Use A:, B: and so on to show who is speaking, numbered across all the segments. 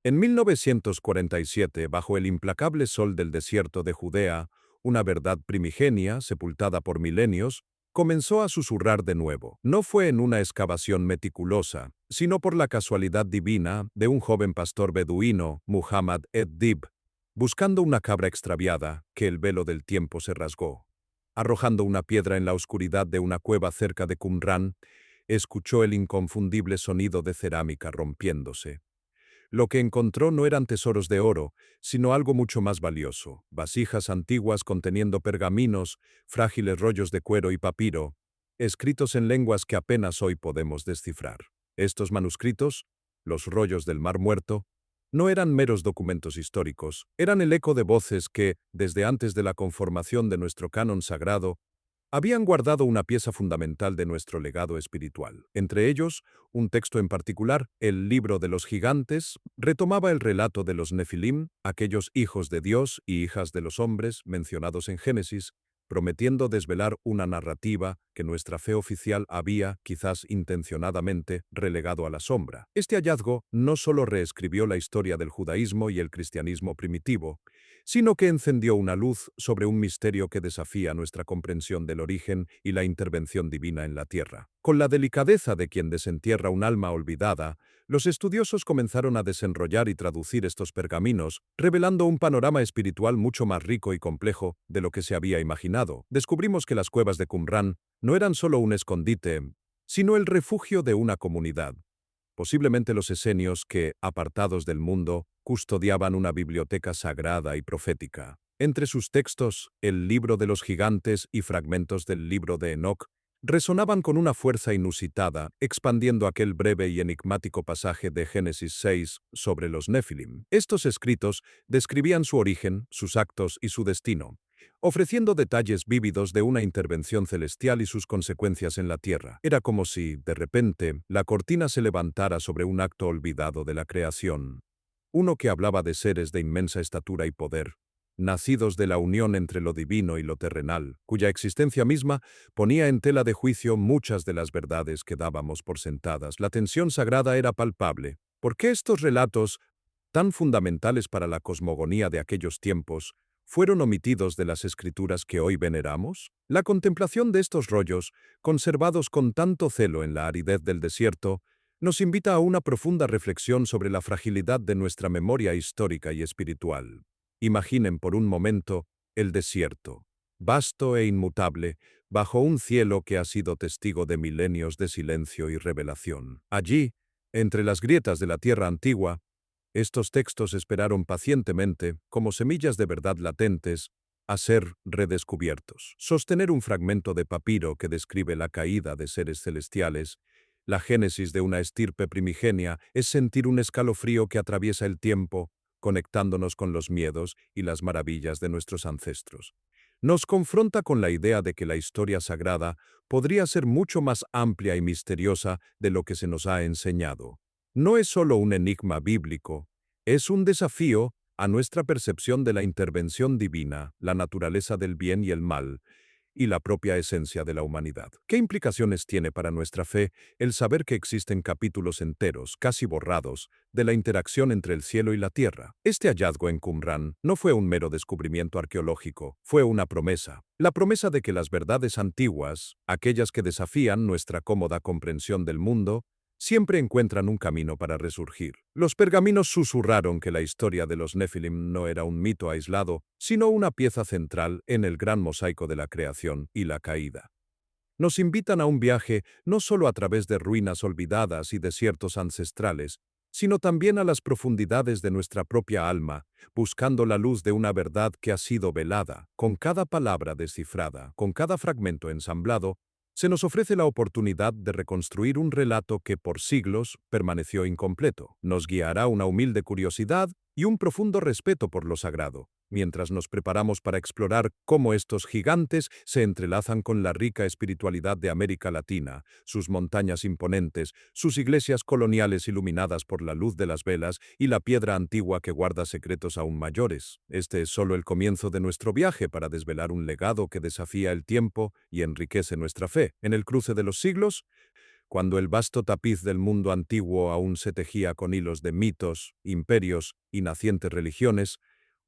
A: En 1947, bajo el implacable sol del desierto de Judea, una verdad primigenia, sepultada por milenios, comenzó a susurrar de nuevo. No fue en una excavación meticulosa, sino por la casualidad divina de un joven pastor beduino, Muhammad ed-Dib, buscando una cabra extraviada, que el velo del tiempo se rasgó. Arrojando una piedra en la oscuridad de una cueva cerca de Qumrán, escuchó el inconfundible sonido de cerámica rompiéndose. Lo que encontró no eran tesoros de oro, sino algo mucho más valioso: vasijas antiguas conteniendo pergaminos, frágiles rollos de cuero y papiro, escritos en lenguas que apenas hoy podemos descifrar. Estos manuscritos, los rollos del Mar Muerto, no eran meros documentos históricos, eran el eco de voces que, desde antes de la conformación de nuestro canon sagrado, habían guardado una pieza fundamental de nuestro legado espiritual. Entre ellos, un texto en particular, el Libro de los Gigantes, retomaba el relato de los Nefilim, aquellos hijos de Dios y hijas de los hombres mencionados en Génesis, prometiendo desvelar una narrativa que nuestra fe oficial había, quizás intencionadamente, relegado a la sombra. Este hallazgo no solo reescribió la historia del judaísmo y el cristianismo primitivo, sino que encendió una luz sobre un misterio que desafía nuestra comprensión del origen y la intervención divina en la tierra. Con la delicadeza de quien desentierra un alma olvidada, los estudiosos comenzaron a desenrollar y traducir estos pergaminos, revelando un panorama espiritual mucho más rico y complejo de lo que se había imaginado. Descubrimos que las cuevas de Qumrán no eran solo un escondite, sino el refugio de una comunidad, posiblemente los esenios que, apartados del mundo, custodiaban una biblioteca sagrada y profética. Entre sus textos, el Libro de los Gigantes y fragmentos del Libro de Enoc resonaban con una fuerza inusitada, expandiendo aquel breve y enigmático pasaje de Génesis 6 sobre los Nefilim. Estos escritos describían su origen, sus actos y su destino, ofreciendo detalles vívidos de una intervención celestial y sus consecuencias en la tierra. Era como si, de repente, la cortina se levantara sobre un acto olvidado de la creación. Uno que hablaba de seres de inmensa estatura y poder, nacidos de la unión entre lo divino y lo terrenal, cuya existencia misma ponía en tela de juicio muchas de las verdades que dábamos por sentadas. La tensión sagrada era palpable. ¿Por qué estos relatos, tan fundamentales para la cosmogonía de aquellos tiempos, fueron omitidos de las escrituras que hoy veneramos? La contemplación de estos rollos, conservados con tanto celo en la aridez del desierto, nos invita a una profunda reflexión sobre la fragilidad de nuestra memoria histórica y espiritual. Imaginen por un momento el desierto, vasto e inmutable, bajo un cielo que ha sido testigo de milenios de silencio y revelación. Allí, entre las grietas de la tierra antigua, estos textos esperaron pacientemente, como semillas de verdad latentes, a ser redescubiertos. Sostener un fragmento de papiro que describe la caída de seres celestiales, la génesis de una estirpe primigenia, es sentir un escalofrío que atraviesa el tiempo, conectándonos con los miedos y las maravillas de nuestros ancestros. Nos confronta con la idea de que la historia sagrada podría ser mucho más amplia y misteriosa de lo que se nos ha enseñado. No es solo un enigma bíblico, es un desafío a nuestra percepción de la intervención divina, la naturaleza del bien y el mal, y la propia esencia de la humanidad. ¿Qué implicaciones tiene para nuestra fe el saber que existen capítulos enteros, casi borrados, de la interacción entre el cielo y la tierra? Este hallazgo en Qumrán no fue un mero descubrimiento arqueológico, fue una promesa. La promesa de que las verdades antiguas, aquellas que desafían nuestra cómoda comprensión del mundo, siempre encuentran un camino para resurgir. Los pergaminos susurraron que la historia de los Nefilim no era un mito aislado, sino una pieza central en el gran mosaico de la creación y la caída. Nos invitan a un viaje no solo a través de ruinas olvidadas y desiertos ancestrales, sino también a las profundidades de nuestra propia alma, buscando la luz de una verdad que ha sido velada. Con cada palabra descifrada, con cada fragmento ensamblado, se nos ofrece la oportunidad de reconstruir un relato que por siglos permaneció incompleto. Nos guiará una humilde curiosidad y un profundo respeto por lo sagrado, mientras nos preparamos para explorar cómo estos gigantes se entrelazan con la rica espiritualidad de América Latina, sus montañas imponentes, sus iglesias coloniales iluminadas por la luz de las velas y la piedra antigua que guarda secretos aún mayores. Este es solo el comienzo de nuestro viaje para desvelar un legado que desafía el tiempo y enriquece nuestra fe. En el cruce de los siglos, cuando el vasto tapiz del mundo antiguo aún se tejía con hilos de mitos, imperios y nacientes religiones,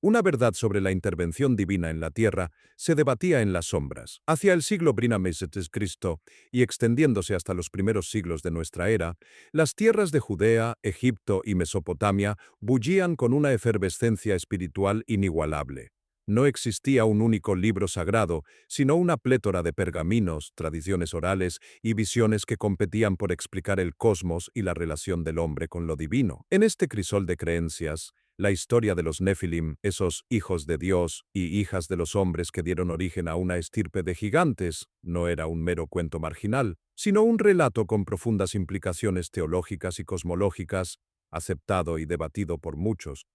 A: una verdad sobre la intervención divina en la tierra se debatía en las sombras. Hacia el siglo Cristo y extendiéndose hasta los primeros siglos de nuestra era, las tierras de Judea, Egipto y Mesopotamia bullían con una efervescencia espiritual inigualable. No existía un único libro sagrado, sino una plétora de pergaminos, tradiciones orales y visiones que competían por explicar el cosmos y la relación del hombre con lo divino. En este crisol de creencias, la historia de los Nefilim, esos hijos de Dios y hijas de los hombres que dieron origen a una estirpe de gigantes, no era un mero cuento marginal, sino un relato con profundas implicaciones teológicas y cosmológicas, aceptado y debatido por muchos.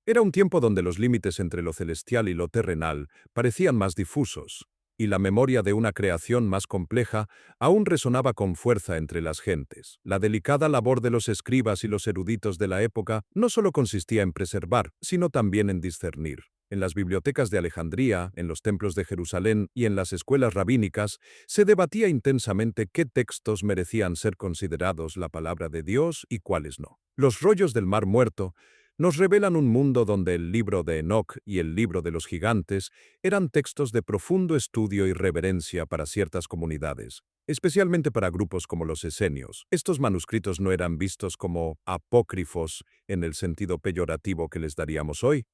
A: Era un tiempo donde los límites entre lo celestial y lo terrenal parecían más difusos, y la memoria de una creación más compleja aún resonaba con fuerza entre las gentes. La delicada labor de los escribas y los eruditos de la época no solo consistía en preservar, sino también en discernir. En las bibliotecas de Alejandría, en los templos de Jerusalén y en las escuelas rabínicas, se debatía intensamente qué textos merecían ser considerados la palabra de Dios y cuáles no. Los rollos del Mar Muerto nos revelan un mundo donde el libro de Enoc y el libro de los gigantes eran textos de profundo estudio y reverencia para ciertas comunidades, especialmente para grupos como los esenios. Estos manuscritos no eran vistos como apócrifos en el sentido peyorativo que les daríamos hoy,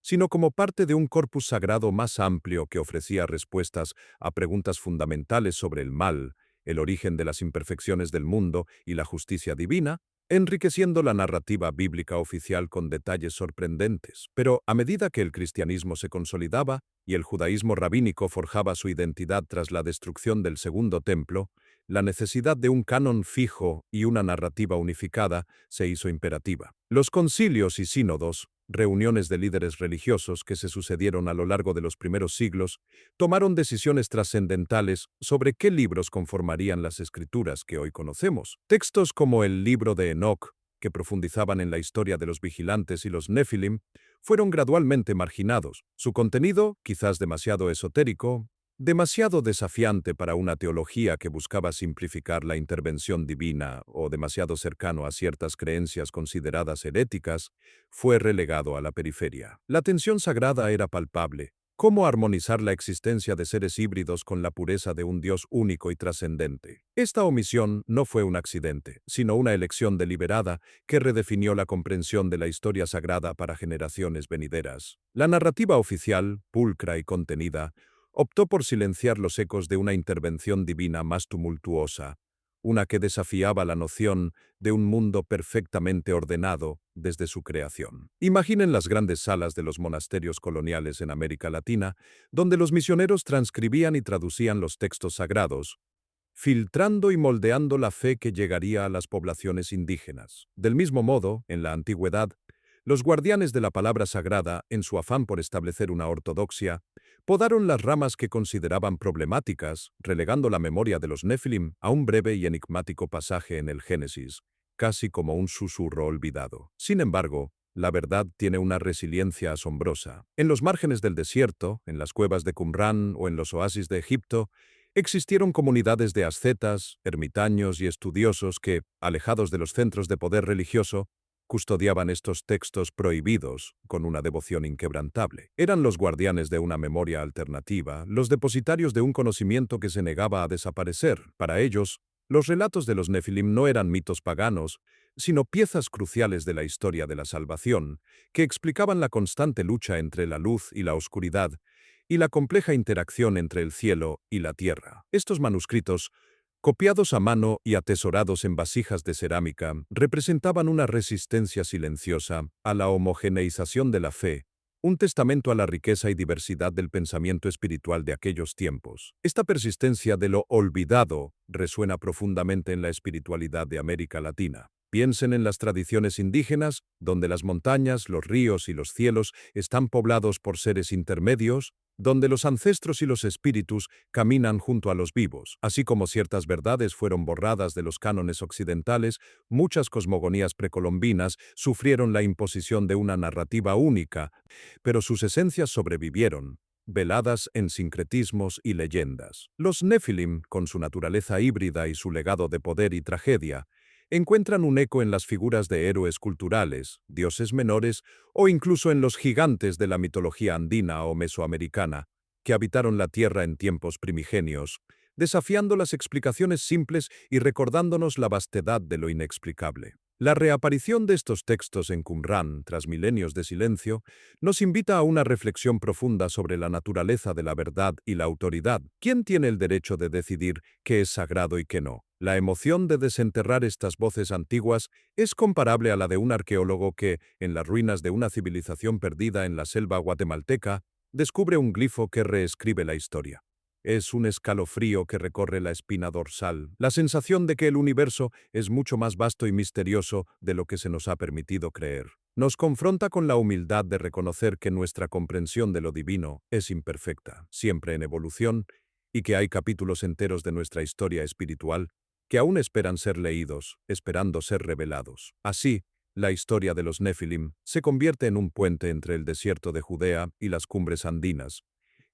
A: sino como parte de un corpus sagrado más amplio que ofrecía respuestas a preguntas fundamentales sobre el mal, el origen de las imperfecciones del mundo y la justicia divina, enriqueciendo la narrativa bíblica oficial con detalles sorprendentes. Pero a medida que el cristianismo se consolidaba y el judaísmo rabínico forjaba su identidad tras la destrucción del Segundo Templo, la necesidad de un canon fijo y una narrativa unificada se hizo imperativa. Los concilios y sínodos, reuniones de líderes religiosos que se sucedieron a lo largo de los primeros siglos, tomaron decisiones trascendentales sobre qué libros conformarían las escrituras que hoy conocemos. Textos como el libro de Enoc, que profundizaban en la historia de los vigilantes y los Nefilim, fueron gradualmente marginados. Su contenido, quizás demasiado esotérico, demasiado desafiante para una teología que buscaba simplificar la intervención divina o demasiado cercano a ciertas creencias consideradas heréticas, fue relegado a la periferia. La tensión sagrada era palpable. ¿Cómo armonizar la existencia de seres híbridos con la pureza de un Dios único y trascendente? Esta omisión no fue un accidente, sino una elección deliberada que redefinió la comprensión de la historia sagrada para generaciones venideras. La narrativa oficial, pulcra y contenida, optó por silenciar los ecos de una intervención divina más tumultuosa, una que desafiaba la noción de un mundo perfectamente ordenado desde su creación. Imaginen las grandes salas de los monasterios coloniales en América Latina, donde los misioneros transcribían y traducían los textos sagrados, filtrando y moldeando la fe que llegaría a las poblaciones indígenas. Del mismo modo, en la antigüedad, los guardianes de la palabra sagrada, en su afán por establecer una ortodoxia, podaron las ramas que consideraban problemáticas, relegando la memoria de los Nefilim a un breve y enigmático pasaje en el Génesis, casi como un susurro olvidado. Sin embargo, la verdad tiene una resiliencia asombrosa. En los márgenes del desierto, en las cuevas de Qumrán o en los oasis de Egipto, existieron comunidades de ascetas, ermitaños y estudiosos que, alejados de los centros de poder religioso, custodiaban estos textos prohibidos con una devoción inquebrantable. Eran los guardianes de una memoria alternativa, los depositarios de un conocimiento que se negaba a desaparecer. Para ellos, los relatos de los Nefilim no eran mitos paganos, sino piezas cruciales de la historia de la salvación, que explicaban la constante lucha entre la luz y la oscuridad, y la compleja interacción entre el cielo y la tierra. Estos manuscritos, copiados a mano y atesorados en vasijas de cerámica, representaban una resistencia silenciosa a la homogeneización de la fe, un testamento a la riqueza y diversidad del pensamiento espiritual de aquellos tiempos. Esta persistencia de lo olvidado resuena profundamente en la espiritualidad de América Latina. Piensen en las tradiciones indígenas, donde las montañas, los ríos y los cielos están poblados por seres intermedios, donde los ancestros y los espíritus caminan junto a los vivos. Así como ciertas verdades fueron borradas de los cánones occidentales, muchas cosmogonías precolombinas sufrieron la imposición de una narrativa única, pero sus esencias sobrevivieron, veladas en sincretismos y leyendas. Los Nefilim, con su naturaleza híbrida y su legado de poder y tragedia, encuentran un eco en las figuras de héroes culturales, dioses menores o incluso en los gigantes de la mitología andina o mesoamericana, que habitaron la Tierra en tiempos primigenios, desafiando las explicaciones simples y recordándonos la vastedad de lo inexplicable. La reaparición de estos textos en Qumran, tras milenios de silencio, nos invita a una reflexión profunda sobre la naturaleza de la verdad y la autoridad. ¿Quién tiene el derecho de decidir qué es sagrado y qué no? La emoción de desenterrar estas voces antiguas es comparable a la de un arqueólogo que, en las ruinas de una civilización perdida en la selva guatemalteca, descubre un glifo que reescribe la historia. Es un escalofrío que recorre la espina dorsal, la sensación de que el universo es mucho más vasto y misterioso de lo que se nos ha permitido creer. Nos confronta con la humildad de reconocer que nuestra comprensión de lo divino es imperfecta, siempre en evolución, y que hay capítulos enteros de nuestra historia espiritual que aún esperan ser leídos, esperando ser revelados. Así, la historia de los Nefilim se convierte en un puente entre el desierto de Judea y las cumbres andinas,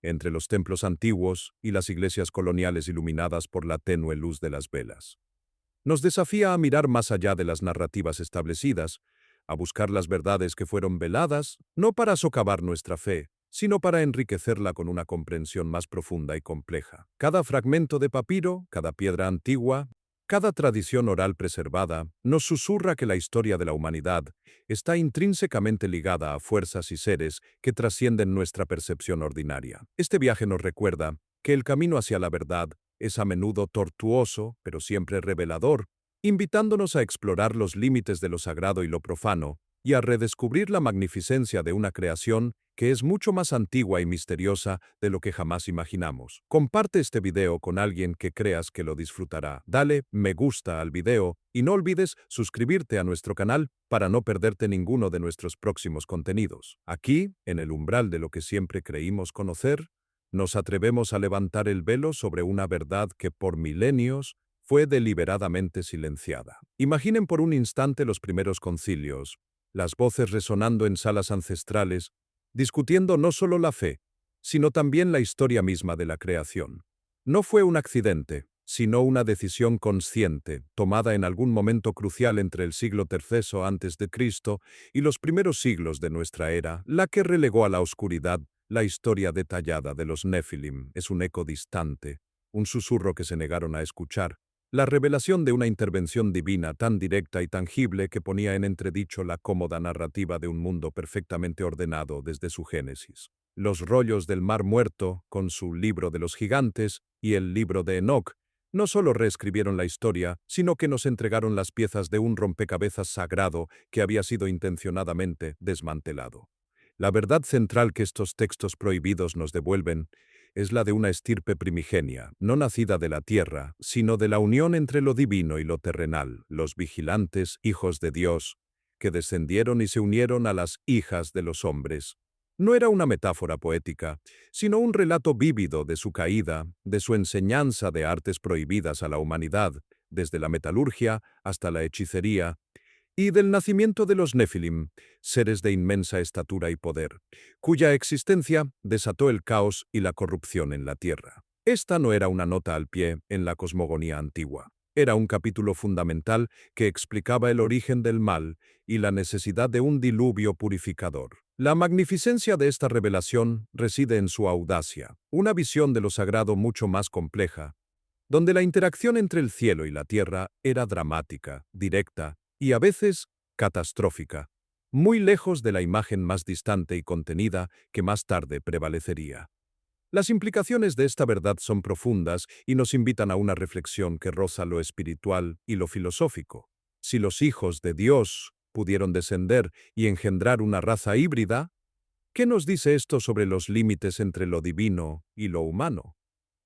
A: entre los templos antiguos y las iglesias coloniales iluminadas por la tenue luz de las velas. Nos desafía a mirar más allá de las narrativas establecidas, a buscar las verdades que fueron veladas, no para socavar nuestra fe, sino para enriquecerla con una comprensión más profunda y compleja. Cada fragmento de papiro, cada piedra antigua, cada tradición oral preservada nos susurra que la historia de la humanidad está intrínsecamente ligada a fuerzas y seres que trascienden nuestra percepción ordinaria. Este viaje nos recuerda que el camino hacia la verdad es a menudo tortuoso, pero siempre revelador, invitándonos a explorar los límites de lo sagrado y lo profano, y a redescubrir la magnificencia de una creación que es mucho más antigua y misteriosa de lo que jamás imaginamos. Comparte este video con alguien que creas que lo disfrutará. Dale me gusta al video y no olvides suscribirte a nuestro canal para no perderte ninguno de nuestros próximos contenidos. Aquí, en el umbral de lo que siempre creímos conocer, nos atrevemos a levantar el velo sobre una verdad que por milenios fue deliberadamente silenciada. Imaginen por un instante los primeros concilios, las voces resonando en salas ancestrales, discutiendo no solo la fe, sino también la historia misma de la creación. No fue un accidente, sino una decisión consciente, tomada en algún momento crucial entre el siglo III a.C. y los primeros siglos de nuestra era, la que relegó a la oscuridad la historia detallada de los Nefilim. Es un eco distante, un susurro que se negaron a escuchar, la revelación de una intervención divina tan directa y tangible que ponía en entredicho la cómoda narrativa de un mundo perfectamente ordenado desde su génesis. Los rollos del Mar Muerto, con su Libro de los Gigantes y el Libro de Enoc, no solo reescribieron la historia, sino que nos entregaron las piezas de un rompecabezas sagrado que había sido intencionadamente desmantelado. La verdad central que estos textos prohibidos nos devuelven es la de una estirpe primigenia, no nacida de la tierra, sino de la unión entre lo divino y lo terrenal, los vigilantes, hijos de Dios, que descendieron y se unieron a las hijas de los hombres. No era una metáfora poética, sino un relato vívido de su caída, de su enseñanza de artes prohibidas a la humanidad, desde la metalurgia hasta la hechicería, y del nacimiento de los Nefilim, seres de inmensa estatura y poder, cuya existencia desató el caos y la corrupción en la tierra. Esta no era una nota al pie en la cosmogonía antigua. Era un capítulo fundamental que explicaba el origen del mal y la necesidad de un diluvio purificador. La magnificencia de esta revelación reside en su audacia, una visión de lo sagrado mucho más compleja, donde la interacción entre el cielo y la tierra era dramática, directa y a veces catastrófica, muy lejos de la imagen más distante y contenida que más tarde prevalecería. Las implicaciones de esta verdad son profundas y nos invitan a una reflexión que roza lo espiritual y lo filosófico. Si los hijos de Dios pudieron descender y engendrar una raza híbrida, ¿qué nos dice esto sobre los límites entre lo divino y lo humano?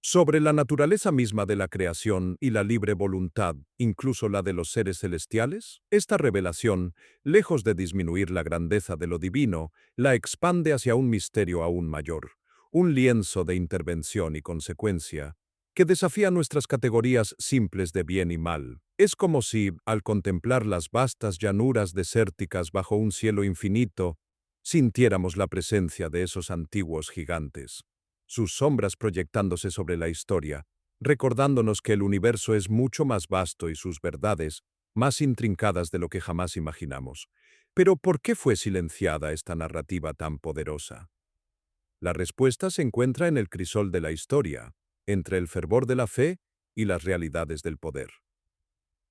A: Sobre la naturaleza misma de la creación y la libre voluntad, incluso la de los seres celestiales? Esta revelación, lejos de disminuir la grandeza de lo divino, la expande hacia un misterio aún mayor, un lienzo de intervención y consecuencia, que desafía nuestras categorías simples de bien y mal. Es como si, al contemplar las vastas llanuras desérticas bajo un cielo infinito, sintiéramos la presencia de esos antiguos gigantes. sus sombras proyectándose sobre la historia, recordándonos que el universo es mucho más vasto y sus verdades más intrincadas de lo que jamás imaginamos. Pero ¿por qué fue silenciada esta narrativa tan poderosa? La respuesta se encuentra en el crisol de la historia, entre el fervor de la fe y las realidades del poder.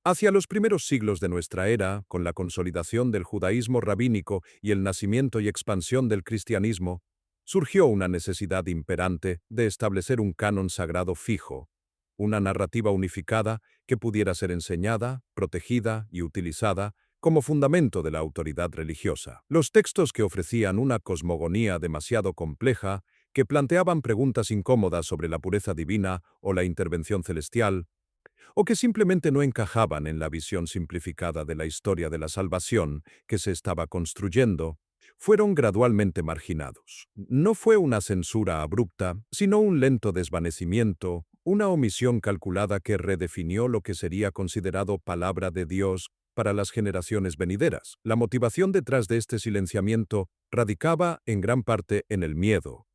A: Hacia los primeros siglos de nuestra era, con la consolidación del judaísmo rabínico y el nacimiento y expansión del cristianismo, surgió una necesidad imperante de establecer un canon sagrado fijo, una narrativa unificada que pudiera ser enseñada, protegida y utilizada como fundamento de la autoridad religiosa. Los textos que ofrecían una cosmogonía demasiado compleja, que planteaban preguntas incómodas sobre la pureza divina o la intervención celestial, o que simplemente no encajaban en la visión simplificada de la historia de la salvación que se estaba construyendo, fueron gradualmente marginados. No fue una censura abrupta, sino un lento desvanecimiento, una omisión calculada que redefinió lo que sería considerado palabra de Dios para las generaciones venideras. La motivación detrás de este silenciamiento radicaba en gran parte en el miedo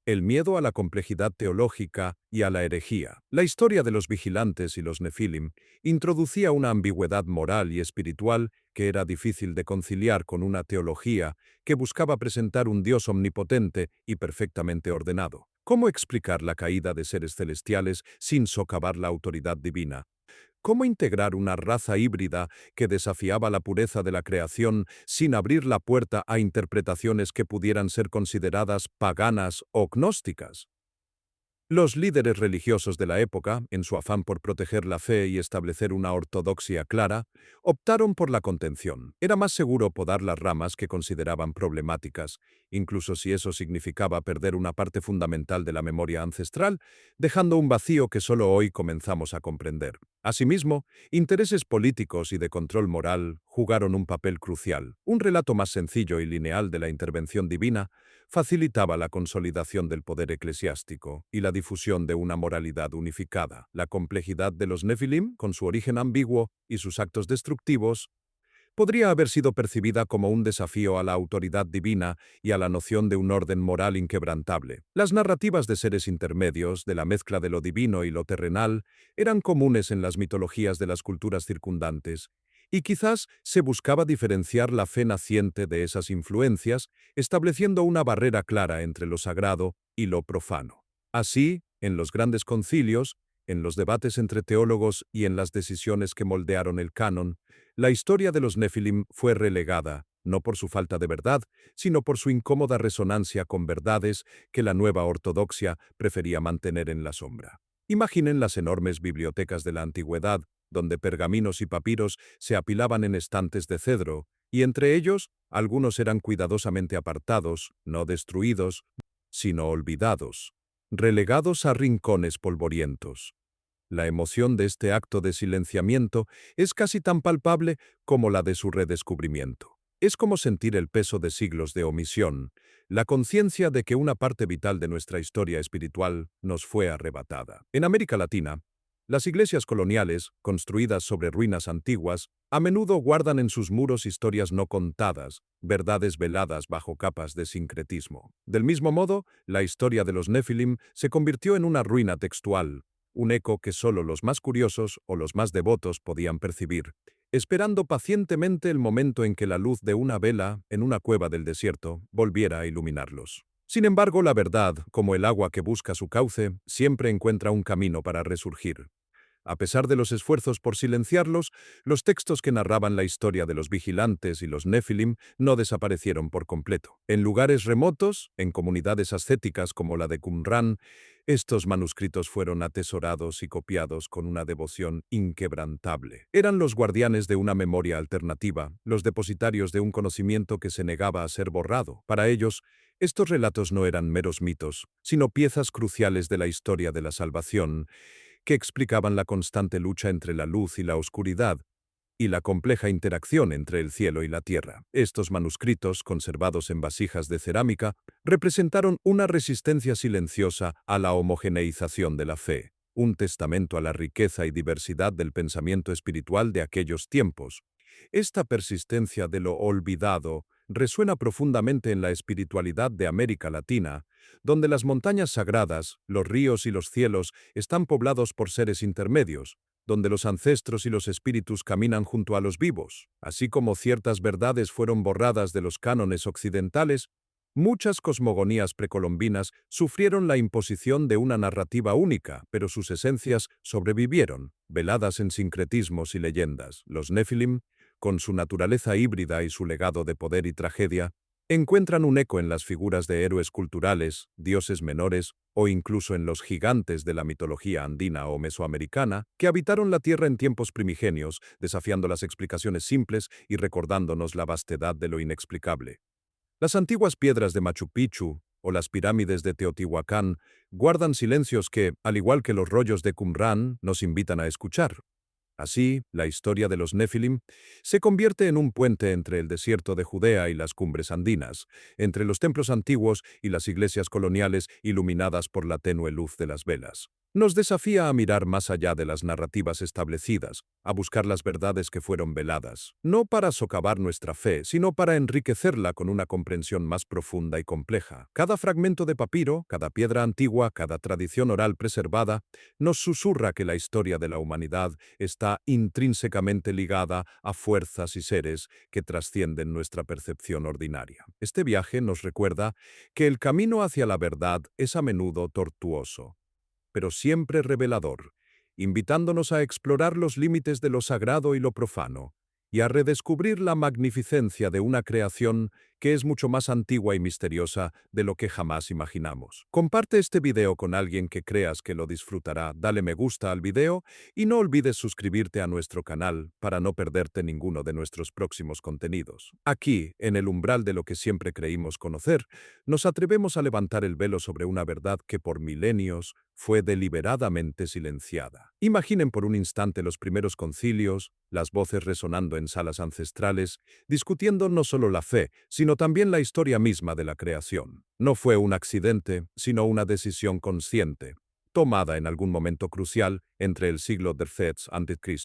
A: a la complejidad teológica y a la herejía. La historia de los vigilantes y los nefilim introducía una ambigüedad moral y espiritual que era difícil de conciliar con una teología que buscaba presentar un Dios omnipotente y perfectamente ordenado. ¿Cómo explicar la caída de seres celestiales sin socavar la autoridad divina? ¿Cómo integrar una raza híbrida que desafiaba la pureza de la creación sin abrir la puerta a interpretaciones que pudieran ser consideradas paganas o gnósticas? Los líderes religiosos de la época, en su afán por proteger la fe y establecer una ortodoxia clara, optaron por la contención. Era más seguro podar las ramas que consideraban problemáticas, incluso si eso significaba perder una parte fundamental de la memoria ancestral, dejando un vacío que solo hoy comenzamos a comprender. Asimismo, intereses políticos y de control moral jugaron un papel crucial. Un relato más sencillo y lineal de la intervención divina facilitaba la consolidación del poder eclesiástico y la difusión de una moralidad unificada. La complejidad de los Nefilim, con su origen ambiguo y sus actos destructivos, podría haber sido percibida como un desafío a la autoridad divina y a la noción de un orden moral inquebrantable. Las narrativas de seres intermedios, de la mezcla de lo divino y lo terrenal, eran comunes en las mitologías de las culturas circundantes, y quizás se buscaba diferenciar la fe naciente de esas influencias, estableciendo una barrera clara entre lo sagrado y lo profano. Así, en los grandes concilios, en los debates entre teólogos y en las decisiones que moldearon el canon, la historia de los Nefilim fue relegada, no por su falta de verdad, sino por su incómoda resonancia con verdades que la nueva ortodoxia prefería mantener en la sombra. Imaginen las enormes bibliotecas de la antigüedad, donde pergaminos y papiros se apilaban en estantes de cedro, y entre ellos algunos eran cuidadosamente apartados, no destruidos, sino olvidados, relegados a rincones polvorientos. La emoción de este acto de silenciamiento es casi tan palpable como la de su redescubrimiento. Es como sentir el peso de siglos de omisión, la conciencia de que una parte vital de nuestra historia espiritual nos fue arrebatada. En América Latina, las iglesias coloniales, construidas sobre ruinas antiguas, a menudo guardan en sus muros historias no contadas, verdades veladas bajo capas de sincretismo. Del mismo modo, la historia de los Nefilim se convirtió en una ruina textual, un eco que solo los más curiosos o los más devotos podían percibir, esperando pacientemente el momento en que la luz de una vela en una cueva del desierto volviera a iluminarlos. Sin embargo, la verdad, como el agua que busca su cauce, siempre encuentra un camino para resurgir. A pesar de los esfuerzos por silenciarlos, los textos que narraban la historia de los vigilantes y los Nefilim no desaparecieron por completo. En lugares remotos, en comunidades ascéticas como la de Qumran, estos manuscritos fueron atesorados y copiados con una devoción inquebrantable. Eran los guardianes de una memoria alternativa, los depositarios de un conocimiento que se negaba a ser borrado. Para ellos, estos relatos no eran meros mitos, sino piezas cruciales de la historia de la salvación, que explicaban la constante lucha entre la luz y la oscuridad, y la compleja interacción entre el cielo y la tierra. Estos manuscritos, conservados en vasijas de cerámica, representaron una resistencia silenciosa a la homogeneización de la fe, un testamento a la riqueza y diversidad del pensamiento espiritual de aquellos tiempos. Esta persistencia de lo olvidado resuena profundamente en la espiritualidad de América Latina, donde las montañas sagradas, los ríos y los cielos están poblados por seres intermedios, donde los ancestros y los espíritus caminan junto a los vivos. Así como ciertas verdades fueron borradas de los cánones occidentales, muchas cosmogonías precolombinas sufrieron la imposición de una narrativa única, pero sus esencias sobrevivieron, veladas en sincretismos y leyendas. Los Nefilim, con su naturaleza híbrida y su legado de poder y tragedia, encuentran un eco en las figuras de héroes culturales, dioses menores o incluso en los gigantes de la mitología andina o mesoamericana que habitaron la Tierra en tiempos primigenios, desafiando las explicaciones simples y recordándonos la vastedad de lo inexplicable. Las antiguas piedras de Machu Picchu o las pirámides de Teotihuacán guardan silencios que, al igual que los rollos de Qumrán, nos invitan a escuchar. Así, la historia de los Nefilim se convierte en un puente entre el desierto de Judea y las cumbres andinas, entre los templos antiguos y las iglesias coloniales iluminadas por la tenue luz de las velas. Nos desafía a mirar más allá de las narrativas establecidas, a buscar las verdades que fueron veladas, no para socavar nuestra fe, sino para enriquecerla con una comprensión más profunda y compleja. Cada fragmento de papiro, cada piedra antigua, cada tradición oral preservada, nos susurra que la historia de la humanidad está intrínsecamente ligada a fuerzas y seres que trascienden nuestra percepción ordinaria. Este viaje nos recuerda que el camino hacia la verdad es a menudo tortuoso, pero siempre revelador, invitándonos a explorar los límites de lo sagrado y lo profano, y a redescubrir la magnificencia de una creación que es mucho más antigua y misteriosa de lo que jamás imaginamos. Comparte este video con alguien que creas que lo disfrutará, dale me gusta al video y no olvides suscribirte a nuestro canal para no perderte ninguno de nuestros próximos contenidos. Aquí, en el umbral de lo que siempre creímos conocer, nos atrevemos a levantar el velo sobre una verdad que por milenios fue deliberadamente silenciada. Imaginen por un instante los primeros concilios, las voces resonando en salas ancestrales, discutiendo no solo la fe, sino también la historia misma de la creación. No fue un accidente, sino una decisión consciente, tomada en algún momento crucial entre el siglo III a.C.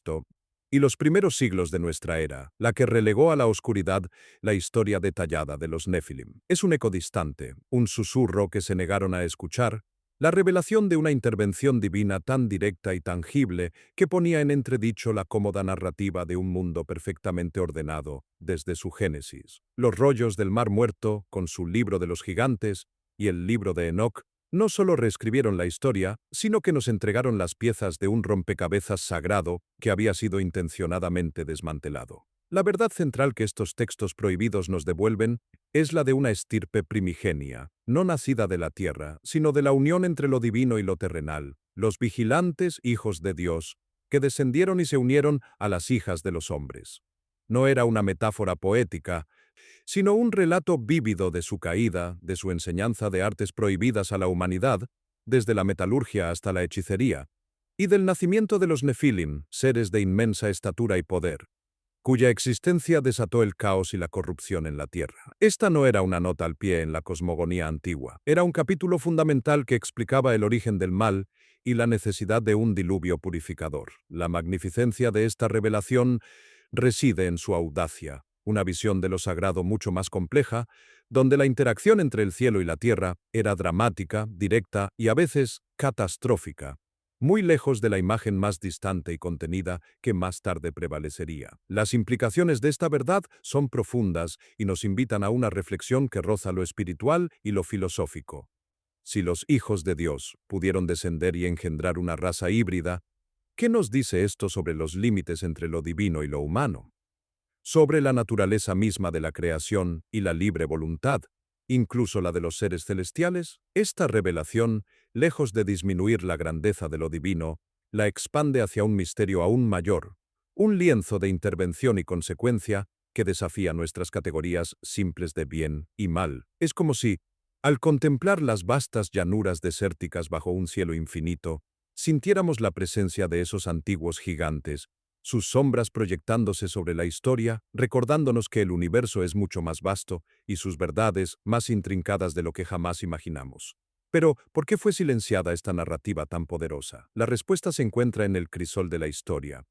A: y los primeros siglos de nuestra era, la que relegó a la oscuridad la historia detallada de los Nefilim. Es un eco distante, un susurro que se negaron a escuchar, la revelación de una intervención divina tan directa y tangible que ponía en entredicho la cómoda narrativa de un mundo perfectamente ordenado desde su génesis. Los rollos del Mar Muerto, con su libro de los gigantes, y el libro de Enoc, no solo reescribieron la historia, sino que nos entregaron las piezas de un rompecabezas sagrado que había sido intencionadamente desmantelado. La verdad central que estos textos prohibidos nos devuelven es la de una estirpe primigenia, no nacida de la tierra, sino de la unión entre lo divino y lo terrenal, los vigilantes hijos de Dios, que descendieron y se unieron a las hijas de los hombres. No era una metáfora poética, sino un relato vívido de su caída, de su enseñanza de artes prohibidas a la humanidad, desde la metalurgia hasta la hechicería, y del nacimiento de los Nefilim, seres de inmensa estatura y poder, cuya existencia desató el caos y la corrupción en la Tierra. Esta no era una nota al pie en la cosmogonía antigua, era un capítulo fundamental que explicaba el origen del mal y la necesidad de un diluvio purificador. La magnificencia de esta revelación reside en su audacia, una visión de lo sagrado mucho más compleja, donde la interacción entre el cielo y la tierra era dramática, directa y a veces catastrófica, muy lejos de la imagen más distante y contenida que más tarde prevalecería. Las implicaciones de esta verdad son profundas y nos invitan a una reflexión que roza lo espiritual y lo filosófico. Si los hijos de Dios pudieron descender y engendrar una raza híbrida, ¿qué nos dice esto sobre los límites entre lo divino y lo humano? Sobre la naturaleza misma de la creación y la libre voluntad, incluso la de los seres celestiales? Esta revelación, lejos de disminuir la grandeza de lo divino, la expande hacia un misterio aún mayor, un lienzo de intervención y consecuencia que desafía nuestras categorías simples de bien y mal. Es como si, al contemplar las vastas llanuras desérticas bajo un cielo infinito, sintiéramos la presencia de esos antiguos gigantes, sus sombras proyectándose sobre la historia, recordándonos que el universo es mucho más vasto y sus verdades más intrincadas de lo que jamás imaginamos. Pero, ¿por qué fue silenciada esta narrativa tan poderosa? La respuesta se encuentra en el crisol de la historia,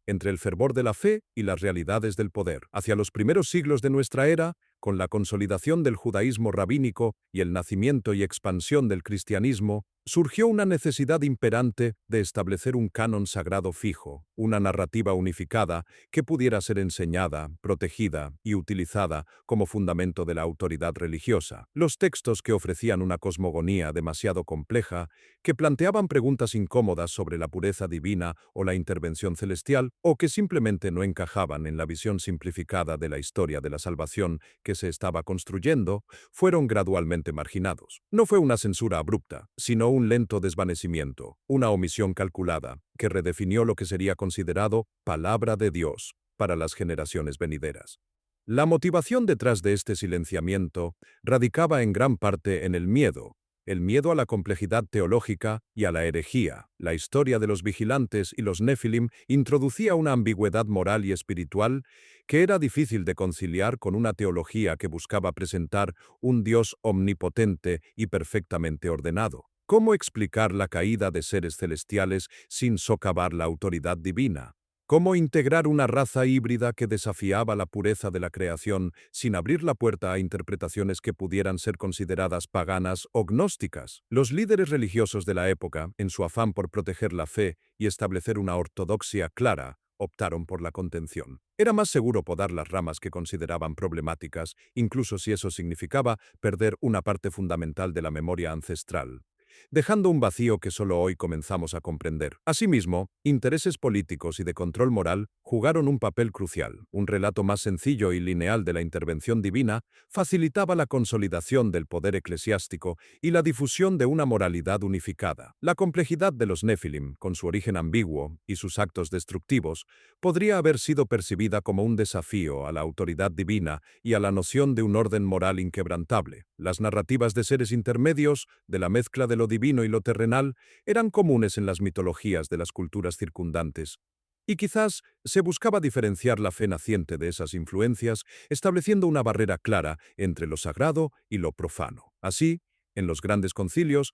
A: entre el fervor de la fe y las realidades del poder. Hacia los primeros siglos de nuestra era, Con la consolidación del judaísmo rabínico y el nacimiento y expansión del cristianismo, surgió una necesidad imperante de establecer un canon sagrado fijo, una narrativa unificada que pudiera ser enseñada, protegida y utilizada como fundamento de la autoridad religiosa. Los textos que ofrecían una cosmogonía demasiado compleja, que planteaban preguntas incómodas sobre la pureza divina o la intervención celestial, o que simplemente no encajaban en la visión simplificada de la historia de la salvación que se estaba construyendo, fueron gradualmente marginados. No fue una censura abrupta, sino un lento desvanecimiento, una omisión calculada, que redefinió lo que sería considerado palabra de Dios para las generaciones venideras. La motivación detrás de este silenciamiento radicaba en gran parte en el miedo a la complejidad teológica y a la herejía. La historia de los vigilantes y los Nefilim introducía una ambigüedad moral y espiritual que era difícil de conciliar con una teología que buscaba presentar un Dios omnipotente y perfectamente ordenado. ¿Cómo explicar la caída de seres celestiales sin socavar la autoridad divina? ¿Cómo integrar una raza híbrida que desafiaba la pureza de la creación sin abrir la puerta a interpretaciones que pudieran ser consideradas paganas o gnósticas? Los líderes religiosos de la época, en su afán por proteger la fe y establecer una ortodoxia clara, optaron por la contención. Era más seguro podar las ramas que consideraban problemáticas, incluso si eso significaba perder una parte fundamental de la memoria ancestral, dejando un vacío que solo hoy comenzamos a comprender. Asimismo, intereses políticos y de control moral jugaron un papel crucial. Un relato más sencillo y lineal de la intervención divina facilitaba la consolidación del poder eclesiástico y la difusión de una moralidad unificada. La complejidad de los Nefilim, con su origen ambiguo y sus actos destructivos, podría haber sido percibida como un desafío a la autoridad divina y a la noción de un orden moral inquebrantable. Las narrativas de seres intermedios, de la mezcla de lo divino y lo terrenal, eran comunes en las mitologías de las culturas circundantes. Y quizás se buscaba diferenciar la fe naciente de esas influencias, estableciendo una barrera clara entre lo sagrado y lo profano. Así, en los grandes concilios,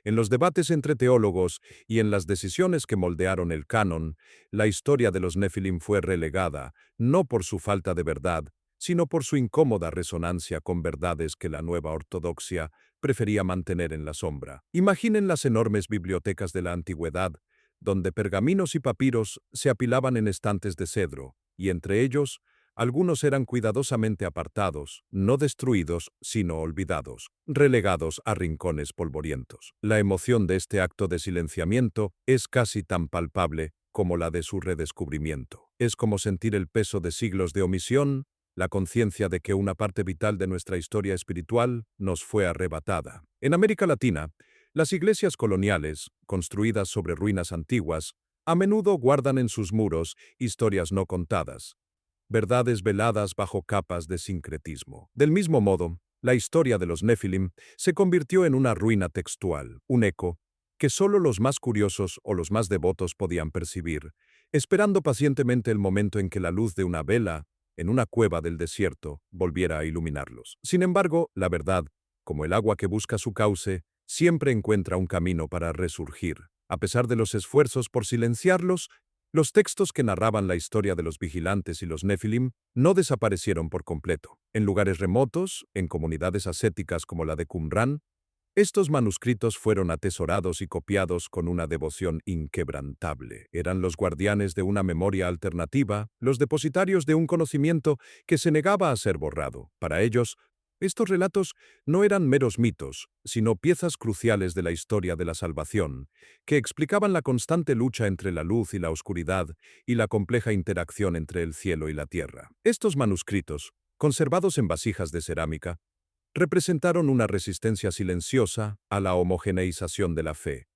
A: en los debates entre teólogos y en las decisiones que moldearon el canon, la historia de los Nefilim fue relegada, no por su falta de verdad, sino por su incómoda resonancia con verdades que la nueva ortodoxia prefería mantener en la sombra. Imaginen las enormes bibliotecas de la antigüedad, donde pergaminos y papiros se apilaban en estantes de cedro, y entre ellos, algunos eran cuidadosamente apartados, no destruidos, sino olvidados, relegados a rincones polvorientos. La emoción de este acto de silenciamiento es casi tan palpable como la de su redescubrimiento. Es como sentir el peso de siglos de omisión, la conciencia de que una parte vital de nuestra historia espiritual nos fue arrebatada. En América Latina, las iglesias coloniales, construidas sobre ruinas antiguas, a menudo guardan en sus muros historias no contadas, verdades veladas bajo capas de sincretismo. Del mismo modo, la historia de los Nefilim se convirtió en una ruina textual, un eco que solo los más curiosos o los más devotos podían percibir, esperando pacientemente el momento en que la luz de una vela, en una cueva del desierto, volviera a iluminarlos. Sin embargo, la verdad, como el agua que busca su cauce, siempre encuentra un camino para resurgir. A pesar de los esfuerzos por silenciarlos, los textos que narraban la historia de los vigilantes y los Nefilim no desaparecieron por completo. En lugares remotos, en comunidades ascéticas como la de Qumran, estos manuscritos fueron atesorados y copiados con una devoción inquebrantable. Eran los guardianes de una memoria alternativa, los depositarios de un conocimiento que se negaba a ser borrado. Para ellos, estos relatos no eran meros mitos, sino piezas cruciales de la historia de la salvación, que explicaban la constante lucha entre la luz y la oscuridad y la compleja interacción entre el cielo y la tierra. Estos manuscritos, conservados en vasijas de cerámica, representaron una resistencia silenciosa a la homogeneización de la fe,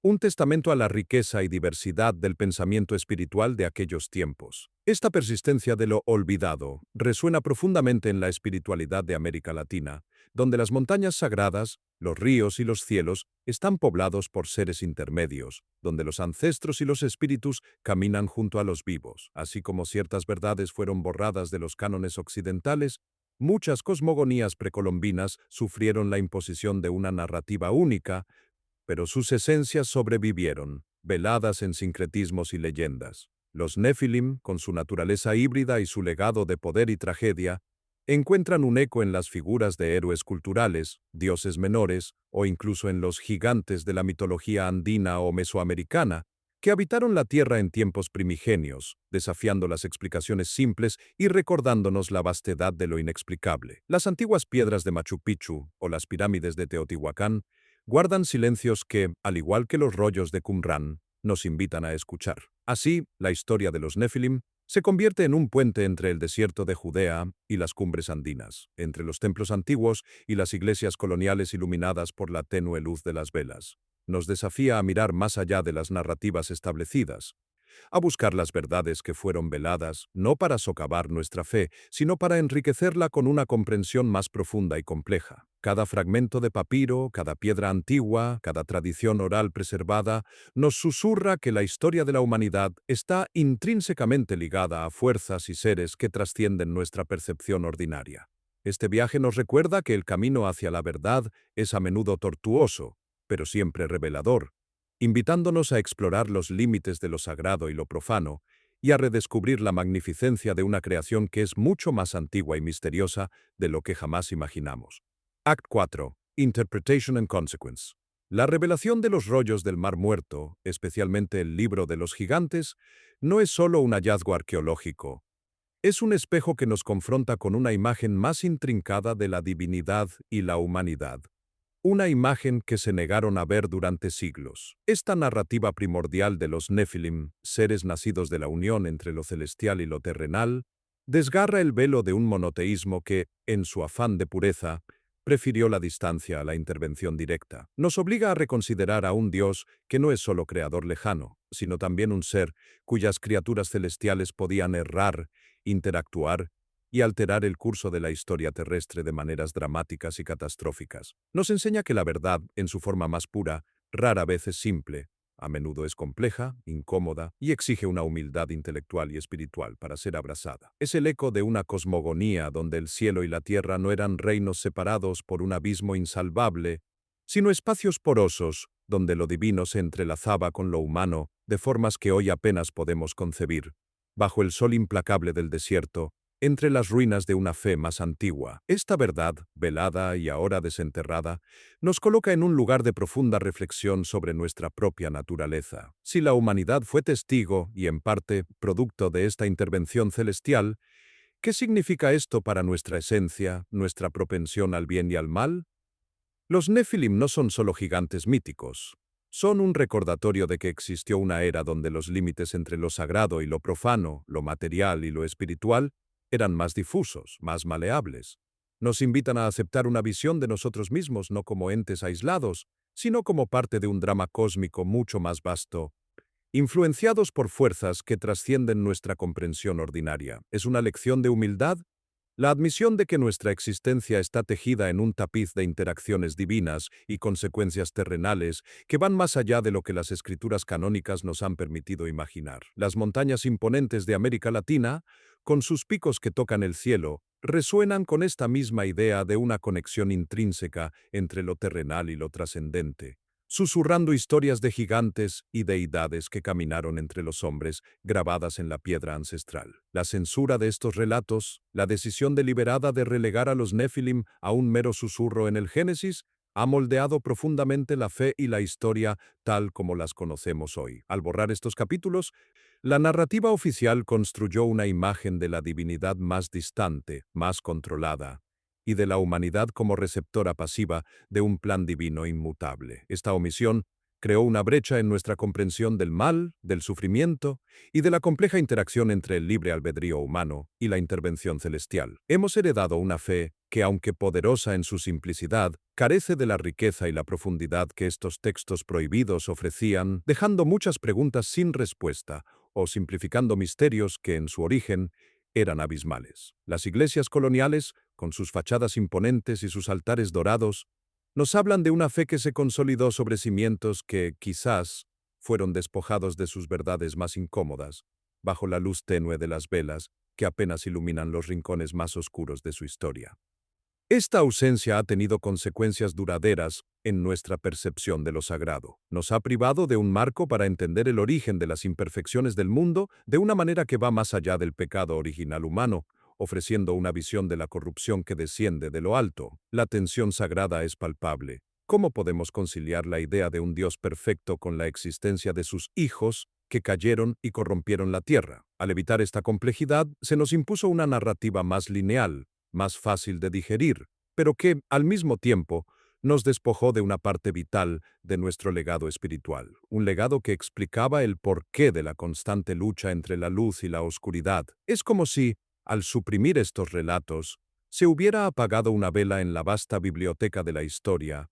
A: un testamento a la riqueza y diversidad del pensamiento espiritual de aquellos tiempos. Esta persistencia de lo olvidado resuena profundamente en la espiritualidad de América Latina, donde las montañas sagradas, los ríos y los cielos están poblados por seres intermedios, donde los ancestros y los espíritus caminan junto a los vivos. Así como ciertas verdades fueron borradas de los cánones occidentales, muchas cosmogonías precolombinas sufrieron la imposición de una narrativa única, pero sus esencias sobrevivieron, veladas en sincretismos y leyendas. Los Nefilim, con su naturaleza híbrida y su legado de poder y tragedia, encuentran un eco en las figuras de héroes culturales, dioses menores o incluso en los gigantes de la mitología andina o mesoamericana, que habitaron la Tierra en tiempos primigenios, desafiando las explicaciones simples y recordándonos la vastedad de lo inexplicable. Las antiguas piedras de Machu Picchu o las pirámides de Teotihuacán guardan silencios que, al igual que los rollos de Qumran, nos invitan a escuchar. Así, la historia de los Nefilim se convierte en un puente entre el desierto de Judea y las cumbres andinas, entre los templos antiguos y las iglesias coloniales iluminadas por la tenue luz de las velas. Nos desafía a mirar más allá de las narrativas establecidas, a buscar las verdades que fueron veladas, no para socavar nuestra fe, sino para enriquecerla con una comprensión más profunda y compleja. Cada fragmento de papiro, cada piedra antigua, cada tradición oral preservada, nos susurra que la historia de la humanidad está intrínsecamente ligada a fuerzas y seres que trascienden nuestra percepción ordinaria. Este viaje nos recuerda que el camino hacia la verdad es a menudo tortuoso, pero siempre revelador, invitándonos a explorar los límites de lo sagrado y lo profano, y a redescubrir la magnificencia de una creación que es mucho más antigua y misteriosa de lo que jamás imaginamos. Act 4. Interpretation and Consequence. La revelación de los rollos del Mar Muerto, especialmente el Libro de los Gigantes, no es solo un hallazgo arqueológico. Es un espejo que nos confronta con una imagen más intrincada de la divinidad y la humanidad. Una imagen que se negaron a ver durante siglos. Esta narrativa primordial de los Nefilim, seres nacidos de la unión entre lo celestial y lo terrenal, desgarra el velo de un monoteísmo que, en su afán de pureza, prefirió la distancia a la intervención directa. Nos obliga a reconsiderar a un Dios que no es solo creador lejano, sino también un ser cuyas criaturas celestiales podían errar, interactuar y alterar el curso de la historia terrestre de maneras dramáticas y catastróficas. Nos enseña que la verdad, en su forma más pura, rara vez es simple, a menudo es compleja, incómoda y exige una humildad intelectual y espiritual para ser abrazada. Es el eco de una cosmogonía donde el cielo y la tierra no eran reinos separados por un abismo insalvable, sino espacios porosos donde lo divino se entrelazaba con lo humano de formas que hoy apenas podemos concebir. Bajo el sol implacable del desierto, entre las ruinas de una fe más antigua, esta verdad, velada y ahora desenterrada, nos coloca en un lugar de profunda reflexión sobre nuestra propia naturaleza. Si la humanidad fue testigo y, en parte, producto de esta intervención celestial, ¿qué significa esto para nuestra esencia, nuestra propensión al bien y al mal? Los Nefilim no son solo gigantes míticos. Son un recordatorio de que existió una era donde los límites entre lo sagrado y lo profano, lo material y lo espiritual, eran más difusos, más maleables. Nos invitan a aceptar una visión de nosotros mismos no como entes aislados, sino como parte de un drama cósmico mucho más vasto, influenciados por fuerzas que trascienden nuestra comprensión ordinaria. Es una lección de humildad, la admisión de que nuestra existencia está tejida en un tapiz de interacciones divinas y consecuencias terrenales que van más allá de lo que las escrituras canónicas nos han permitido imaginar. Las montañas imponentes de América Latina, con sus picos que tocan el cielo, resuenan con esta misma idea de una conexión intrínseca entre lo terrenal y lo trascendente, susurrando historias de gigantes y deidades que caminaron entre los hombres, grabadas en la piedra ancestral. La censura de estos relatos, la decisión deliberada de relegar a los Nefilim a un mero susurro en el Génesis, ha moldeado profundamente la fe y la historia tal como las conocemos hoy. Al borrar estos capítulos, la narrativa oficial construyó una imagen de la divinidad más distante, más controlada, y de la humanidad como receptora pasiva de un plan divino inmutable. Esta omisión creó una brecha en nuestra comprensión del mal, del sufrimiento y de la compleja interacción entre el libre albedrío humano y la intervención celestial. Hemos heredado una fe que, aunque poderosa en su simplicidad, carece de la riqueza y la profundidad que estos textos prohibidos ofrecían, dejando muchas preguntas sin respuesta o simplificando misterios que, en su origen, eran abismales. Las iglesias coloniales, con sus fachadas imponentes y sus altares dorados, nos hablan de una fe que se consolidó sobre cimientos que, quizás, fueron despojados de sus verdades más incómodas, bajo la luz tenue de las velas que apenas iluminan los rincones más oscuros de su historia. Esta ausencia ha tenido consecuencias duraderas en nuestra percepción de lo sagrado. Nos ha privado de un marco para entender el origen de las imperfecciones del mundo de una manera que va más allá del pecado original humano ofreciendo una visión de la corrupción que desciende de lo alto. La tensión sagrada es palpable. ¿Cómo podemos conciliar la idea de un Dios perfecto con la existencia de sus hijos que cayeron y corrompieron la tierra? Al evitar esta complejidad, se nos impuso una narrativa más lineal, más fácil de digerir, pero que, al mismo tiempo, nos despojó de una parte vital de nuestro legado espiritual, un legado que explicaba el porqué de la constante lucha entre la luz y la oscuridad. Es como si, al suprimir estos relatos, se hubiera apagado una vela en la vasta biblioteca de la historia,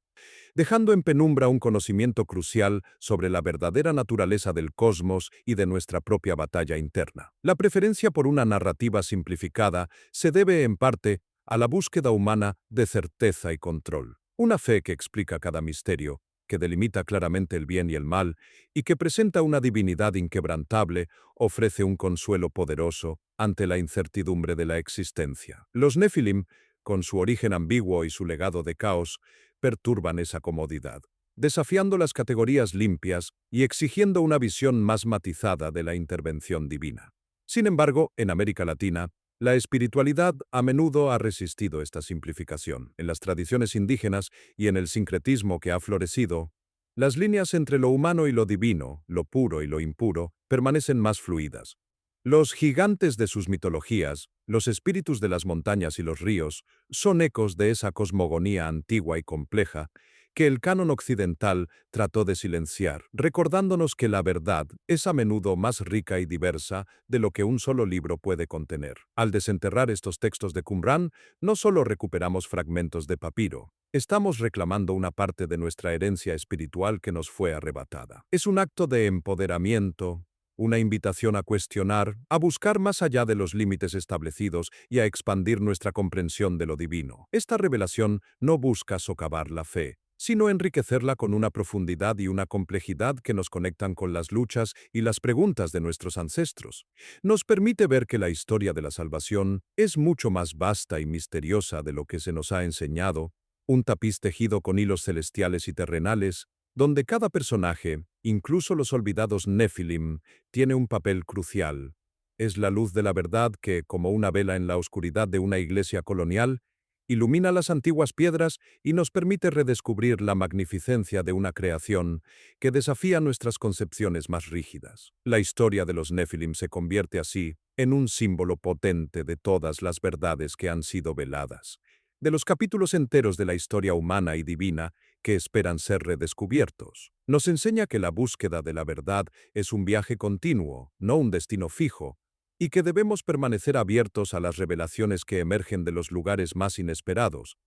A: dejando en penumbra un conocimiento crucial sobre la verdadera naturaleza del cosmos y de nuestra propia batalla interna. La preferencia por una narrativa simplificada se debe, en parte, a la búsqueda humana de certeza y control. Una fe que explica cada misterio, que delimita claramente el bien y el mal, y que presenta una divinidad inquebrantable, ofrece un consuelo poderoso ante la incertidumbre de la existencia. Los Nefilim, con su origen ambiguo y su legado de caos, perturban esa comodidad, desafiando las categorías limpias y exigiendo una visión más matizada de la intervención divina. Sin embargo, en América Latina, la espiritualidad a menudo ha resistido esta simplificación. En las tradiciones indígenas y en el sincretismo que ha florecido, las líneas entre lo humano y lo divino, lo puro y lo impuro, permanecen más fluidas. Los gigantes de sus mitologías, los espíritus de las montañas y los ríos, son ecos de esa cosmogonía antigua y compleja que el canon occidental trató de silenciar, recordándonos que la verdad es a menudo más rica y diversa de lo que un solo libro puede contener. Al desenterrar estos textos de Qumran, no solo recuperamos fragmentos de papiro, estamos reclamando una parte de nuestra herencia espiritual que nos fue arrebatada. Es un acto de empoderamiento, una invitación a cuestionar, a buscar más allá de los límites establecidos y a expandir nuestra comprensión de lo divino. Esta revelación no busca socavar la fe, sino enriquecerla con una profundidad y una complejidad que nos conectan con las luchas y las preguntas de nuestros ancestros. Nos permite ver que la historia de la salvación es mucho más vasta y misteriosa de lo que se nos ha enseñado, un tapiz tejido con hilos celestiales y terrenales, donde cada personaje, incluso los olvidados Nefilim, tiene un papel crucial. Es la luz de la verdad que, como una vela en la oscuridad de una iglesia colonial, ilumina las antiguas piedras y nos permite redescubrir la magnificencia de una creación que desafía nuestras concepciones más rígidas. La historia de los Nefilim se convierte así en un símbolo potente de todas las verdades que han sido veladas, de los capítulos enteros de la historia humana y divina que esperan ser redescubiertos. Nos enseña que la búsqueda de la verdad es un viaje continuo, no un destino fijo, y que debemos permanecer abiertos a las revelaciones que emergen de los lugares más inesperados,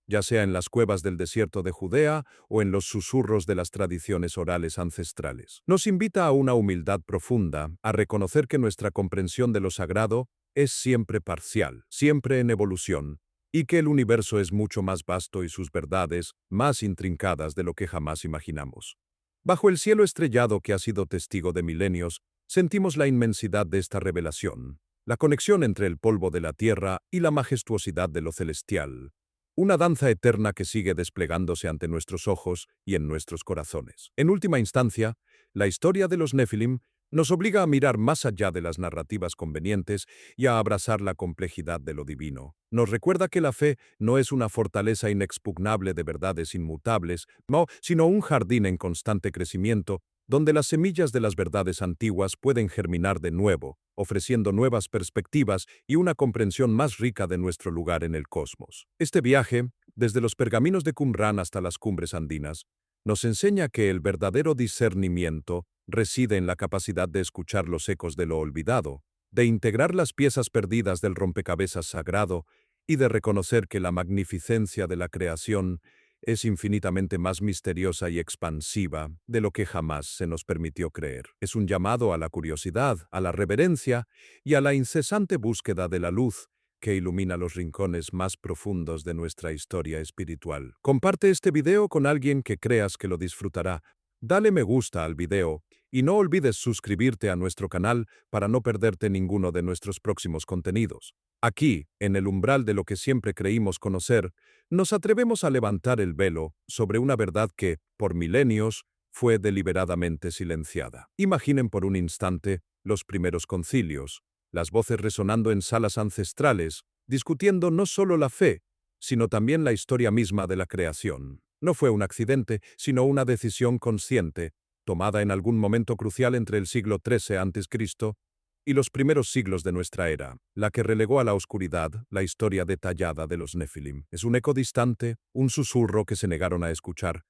A: ya sea en las cuevas del desierto de Judea o en los susurros de las tradiciones orales ancestrales. Nos invita a una humildad profunda, a reconocer que nuestra comprensión de lo sagrado es siempre parcial, siempre en evolución, y que el universo es mucho más vasto y sus verdades más intrincadas de lo que jamás imaginamos. Bajo el cielo estrellado que ha sido testigo de milenios, sentimos la inmensidad de esta revelación, la conexión entre el polvo de la tierra y la majestuosidad de lo celestial, una danza eterna que sigue desplegándose ante nuestros ojos y en nuestros corazones. En última instancia, la historia de los Nefilim nos obliga a mirar más allá de las narrativas convenientes y a abrazar la complejidad de lo divino. Nos recuerda que la fe no es una fortaleza inexpugnable de verdades inmutables, no, sino un jardín en constante crecimiento, donde las semillas de las verdades antiguas pueden germinar de nuevo, ofreciendo nuevas perspectivas y una comprensión más rica de nuestro lugar en el cosmos. Este viaje, desde los pergaminos de Qumran hasta las cumbres andinas, nos enseña que el verdadero discernimiento reside en la capacidad de escuchar los ecos de lo olvidado, de integrar las piezas perdidas del rompecabezas sagrado y de reconocer que la magnificencia de la creación es infinitamente más misteriosa y expansiva de lo que jamás se nos permitió creer. Es un llamado a la curiosidad, a la reverencia y a la incesante búsqueda de la luz que ilumina los rincones más profundos de nuestra historia espiritual. Comparte este video con alguien que creas que lo disfrutará. Dale me gusta al video y no olvides suscribirte a nuestro canal para no perderte ninguno de nuestros próximos contenidos. Aquí, en el umbral de lo que siempre creímos conocer, nos atrevemos a levantar el velo sobre una verdad que, por milenios, fue deliberadamente silenciada. Imaginen por un instante los primeros concilios, las voces resonando en salas ancestrales, discutiendo no solo la fe, sino también la historia misma de la creación. No fue un accidente, sino una decisión consciente, tomada en algún momento crucial entre el siglo XIII a.C. y los primeros siglos de nuestra era, la que relegó a la oscuridad la historia detallada de los Nefilim. Es un eco distante, un susurro que se negaron a escuchar.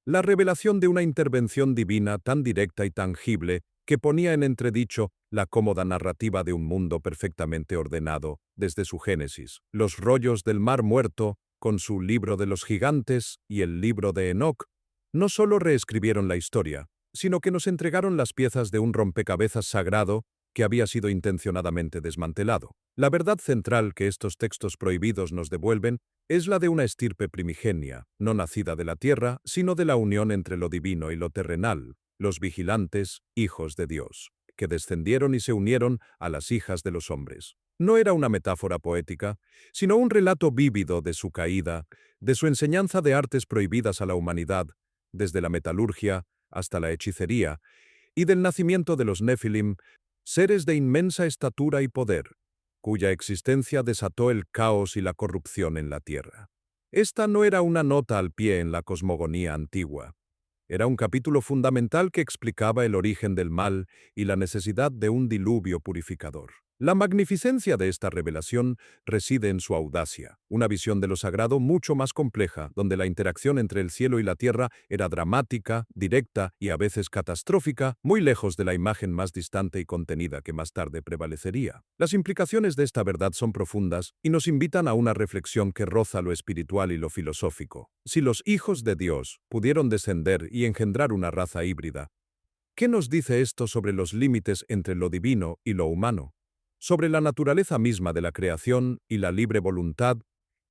A: La revelación de una intervención divina tan directa y tangible que ponía en entredicho la cómoda narrativa de un mundo perfectamente ordenado desde su génesis. Los rollos del Mar Muerto, con su libro de los gigantes y el libro de Enoc, no solo reescribieron la historia, sino que nos entregaron las piezas de un rompecabezas sagrado que había sido intencionadamente desmantelado. La verdad central que estos textos prohibidos nos devuelven es la de una estirpe primigenia, no nacida de la tierra, sino de la unión entre lo divino y lo terrenal, los vigilantes, hijos de Dios, que descendieron y se unieron a las hijas de los hombres. No era una metáfora poética, sino un relato vívido de su caída, de su enseñanza de artes prohibidas a la humanidad, desde la metalurgia hasta la hechicería, y del nacimiento de los Nefilim, seres de inmensa estatura y poder, cuya existencia desató el caos y la corrupción en la tierra. Esta no era una nota al pie en la cosmogonía antigua. Era un capítulo fundamental que explicaba el origen del mal y la necesidad de un diluvio purificador. La magnificencia de esta revelación reside en su audacia, una visión de lo sagrado mucho más compleja, donde la interacción entre el cielo y la tierra era dramática, directa y a veces catastrófica, muy lejos de la imagen más distante y contenida que más tarde prevalecería. Las implicaciones de esta verdad son profundas y nos invitan a una reflexión que roza lo espiritual y lo filosófico. Si los hijos de Dios pudieron descender y engendrar una raza híbrida, ¿qué nos dice esto sobre los límites entre lo divino y lo humano? Sobre la naturaleza misma de la creación y la libre voluntad,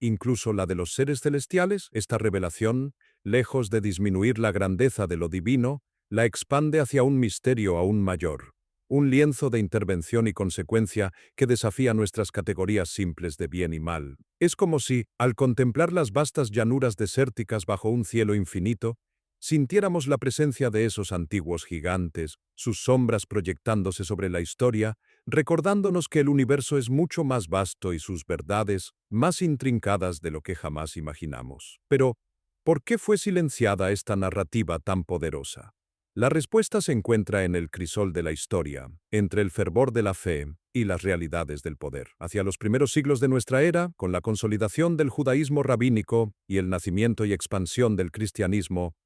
A: incluso la de los seres celestiales. Esta revelación, lejos de disminuir la grandeza de lo divino, la expande hacia un misterio aún mayor, un lienzo de intervención y consecuencia que desafía nuestras categorías simples de bien y mal. Es como si, al contemplar las vastas llanuras desérticas bajo un cielo infinito, sintiéramos la presencia de esos antiguos gigantes, sus sombras proyectándose sobre la historia, recordándonos que el universo es mucho más vasto y sus verdades más intrincadas de lo que jamás imaginamos. Pero, ¿por qué fue silenciada esta narrativa tan poderosa? La respuesta se encuentra en el crisol de la historia, entre el fervor de la fe y las realidades del poder. Hacia los primeros siglos de nuestra era, con la consolidación del judaísmo rabínico y el nacimiento y expansión del cristianismo,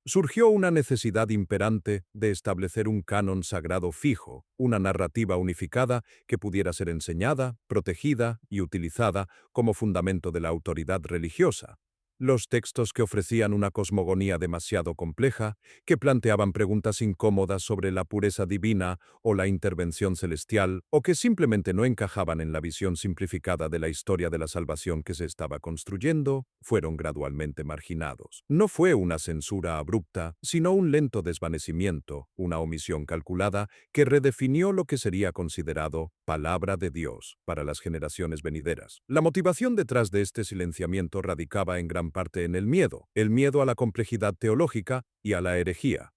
A: surgió una necesidad imperante de establecer un canon sagrado fijo, una narrativa unificada que pudiera ser enseñada, protegida y utilizada como fundamento de la autoridad religiosa. Los textos que ofrecían una cosmogonía demasiado compleja, que planteaban preguntas incómodas sobre la pureza divina o la intervención celestial, o que simplemente no encajaban en la visión simplificada de la historia de la salvación que se estaba construyendo, fueron gradualmente marginados. No fue una censura abrupta, sino un lento desvanecimiento, una omisión calculada que redefinió lo que sería considerado palabra de Dios para las generaciones venideras. La motivación detrás de este silenciamiento radicaba en gran parte en el miedo a la complejidad teológica y a la herejía.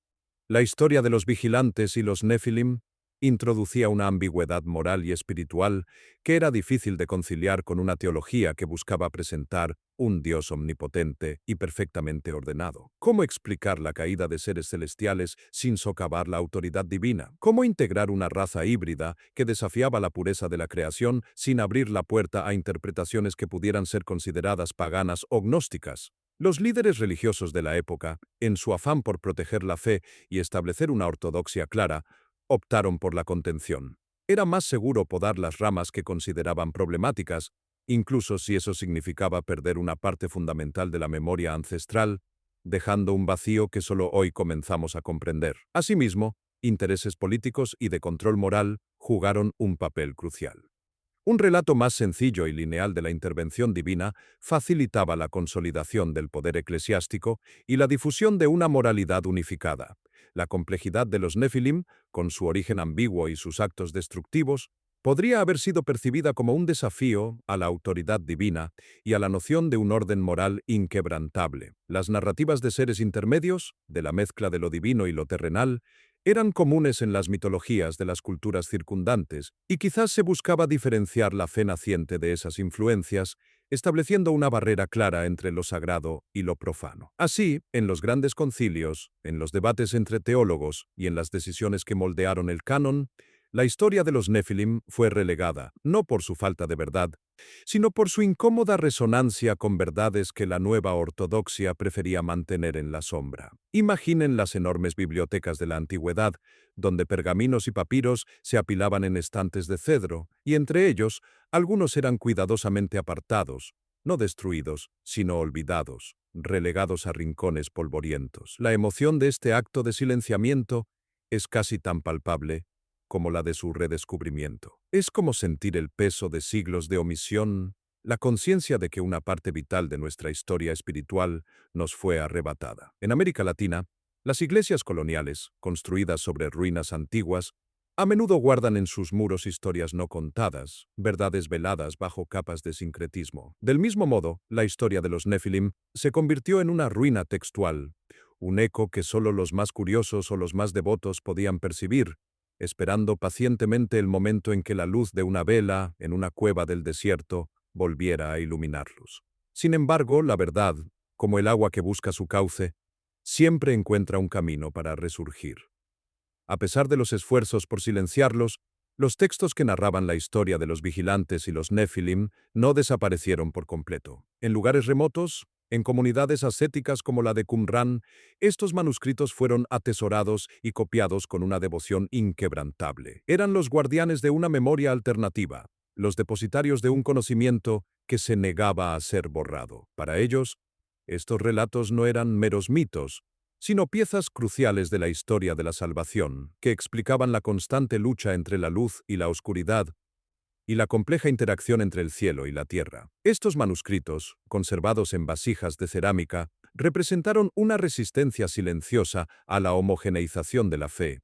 A: La historia de los vigilantes y los Nefilim introducía una ambigüedad moral y espiritual que era difícil de conciliar con una teología que buscaba presentar un Dios omnipotente y perfectamente ordenado. ¿Cómo explicar la caída de seres celestiales sin socavar la autoridad divina? ¿Cómo integrar una raza híbrida que desafiaba la pureza de la creación sin abrir la puerta a interpretaciones que pudieran ser consideradas paganas o gnósticas? Los líderes religiosos de la época, en su afán por proteger la fe y establecer una ortodoxia clara, optaron por la contención. Era más seguro podar las ramas que consideraban problemáticas, incluso si eso significaba perder una parte fundamental de la memoria ancestral, dejando un vacío que solo hoy comenzamos a comprender. Asimismo, intereses políticos y de control moral jugaron un papel crucial. Un relato más sencillo y lineal de la intervención divina facilitaba la consolidación del poder eclesiástico y la difusión de una moralidad unificada. La complejidad de los Nefilim, con su origen ambiguo y sus actos destructivos, podría haber sido percibida como un desafío a la autoridad divina y a la noción de un orden moral inquebrantable. Las narrativas de seres intermedios, de la mezcla de lo divino y lo terrenal, eran comunes en las mitologías de las culturas circundantes, y quizás se buscaba diferenciar la fe naciente de esas influencias, estableciendo una barrera clara entre lo sagrado y lo profano. Así, en los grandes concilios, en los debates entre teólogos y en las decisiones que moldearon el canon, la historia de los Nefilim fue relegada, no por su falta de verdad, sino por su incómoda resonancia con verdades que la nueva ortodoxia prefería mantener en la sombra. Imaginen las enormes bibliotecas de la antigüedad, donde pergaminos y papiros se apilaban en estantes de cedro, y entre ellos, algunos eran cuidadosamente apartados, no destruidos, sino olvidados, relegados a rincones polvorientos. La emoción de este acto de silenciamiento es casi tan palpable como la de su redescubrimiento. Es como sentir el peso de siglos de omisión, la conciencia de que una parte vital de nuestra historia espiritual nos fue arrebatada. En América Latina, las iglesias coloniales, construidas sobre ruinas antiguas, a menudo guardan en sus muros historias no contadas, verdades veladas bajo capas de sincretismo. Del mismo modo, la historia de los Nefilim se convirtió en una ruina textual, un eco que solo los más curiosos o los más devotos podían percibir, esperando pacientemente el momento en que la luz de una vela en una cueva del desierto volviera a iluminarlos. Sin embargo, la verdad, como el agua que busca su cauce, siempre encuentra un camino para resurgir. A pesar de los esfuerzos por silenciarlos, los textos que narraban la historia de los vigilantes y los Nefilim no desaparecieron por completo. En lugares remotos, en comunidades ascéticas como la de Qumran, estos manuscritos fueron atesorados y copiados con una devoción inquebrantable. Eran los guardianes de una memoria alternativa, los depositarios de un conocimiento que se negaba a ser borrado. Para ellos, estos relatos no eran meros mitos, sino piezas cruciales de la historia de la salvación, que explicaban la constante lucha entre la luz y la oscuridad y la compleja interacción entre el cielo y la tierra. Estos manuscritos, conservados en vasijas de cerámica, representaron una resistencia silenciosa a la homogeneización de la fe,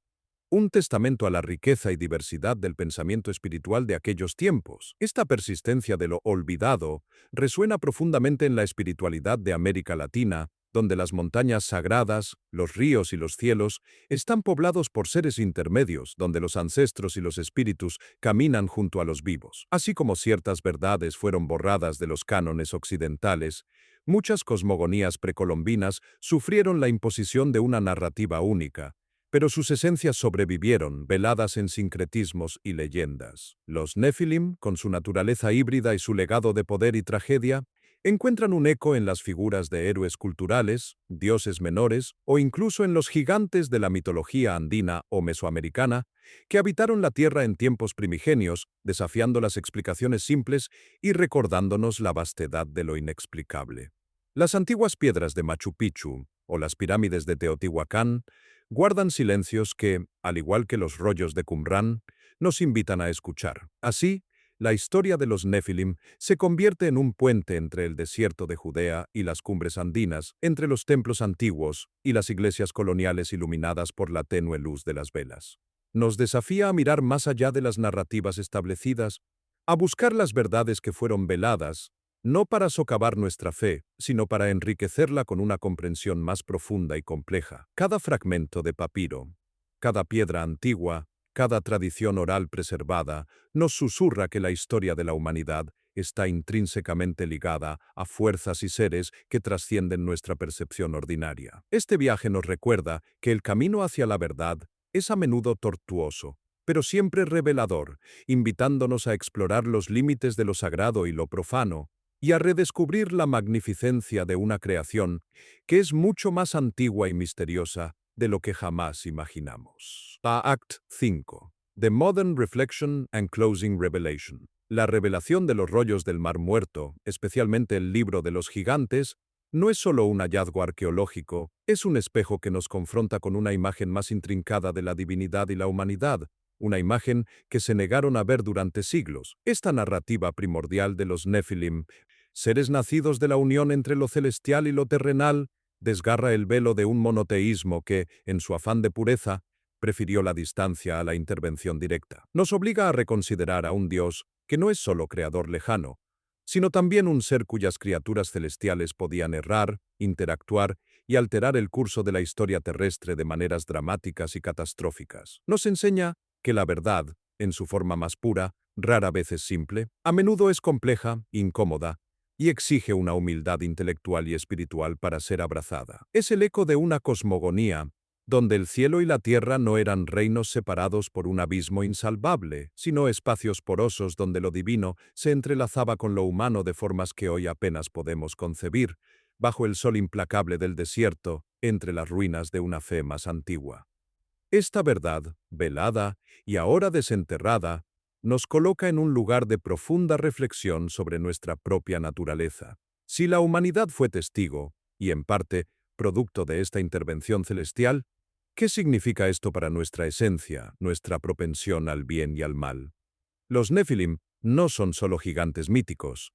A: un testamento a la riqueza y diversidad del pensamiento espiritual de aquellos tiempos. Esta persistencia de lo olvidado resuena profundamente en la espiritualidad de América Latina, donde las montañas sagradas, los ríos y los cielos están poblados por seres intermedios, donde los ancestros y los espíritus caminan junto a los vivos. Así como ciertas verdades fueron borradas de los cánones occidentales, muchas cosmogonías precolombinas sufrieron la imposición de una narrativa única, pero sus esencias sobrevivieron, veladas en sincretismos y leyendas. Los Nefilim, con su naturaleza híbrida y su legado de poder y tragedia, encuentran un eco en las figuras de héroes culturales, dioses menores o incluso en los gigantes de la mitología andina o mesoamericana que habitaron la Tierra en tiempos primigenios, desafiando las explicaciones simples y recordándonos la vastedad de lo inexplicable. Las antiguas piedras de Machu Picchu o las pirámides de Teotihuacán guardan silencios que, al igual que los rollos de Qumran, nos invitan a escuchar. Así, la historia de los Nefilim se convierte en un puente entre el desierto de Judea y las cumbres andinas, entre los templos antiguos y las iglesias coloniales iluminadas por la tenue luz de las velas. Nos desafía a mirar más allá de las narrativas establecidas, a buscar las verdades que fueron veladas, no para socavar nuestra fe, sino para enriquecerla con una comprensión más profunda y compleja. Cada fragmento de papiro, cada piedra antigua, cada tradición oral preservada, nos susurra que la historia de la humanidad está intrínsecamente ligada a fuerzas y seres que trascienden nuestra percepción ordinaria. Este viaje nos recuerda que el camino hacia la verdad es a menudo tortuoso, pero siempre revelador, invitándonos a explorar los límites de lo sagrado y lo profano, y a redescubrir la magnificencia de una creación que es mucho más antigua y misteriosa de lo que jamás imaginamos. Act 5. The Modern Reflection and Closing Revelation. La revelación de los rollos del Mar Muerto, especialmente el Libro de los Gigantes, no es solo un hallazgo arqueológico, es un espejo que nos confronta con una imagen más intrincada de la divinidad y la humanidad, una imagen que se negaron a ver durante siglos. Esta narrativa primordial de los Nefilim, seres nacidos de la unión entre lo celestial y lo terrenal, desgarra el velo de un monoteísmo que, en su afán de pureza, prefirió la distancia a la intervención directa. Nos obliga a reconsiderar a un Dios que no es solo creador lejano, sino también un ser cuyas criaturas celestiales podían errar, interactuar y alterar el curso de la historia terrestre de maneras dramáticas y catastróficas. Nos enseña que la verdad, en su forma más pura, rara vez es simple, a menudo es compleja, incómoda, y exige una humildad intelectual y espiritual para ser abrazada. Es el eco de una cosmogonía donde el cielo y la tierra no eran reinos separados por un abismo insalvable, sino espacios porosos donde lo divino se entrelazaba con lo humano de formas que hoy apenas podemos concebir, bajo el sol implacable del desierto, entre las ruinas de una fe más antigua. Esta verdad, velada y ahora desenterrada, nos coloca en un lugar de profunda reflexión sobre nuestra propia naturaleza. Si la humanidad fue testigo, y en parte, producto de esta intervención celestial, ¿qué significa esto para nuestra esencia, nuestra propensión al bien y al mal? Los Nefilim no son solo gigantes míticos.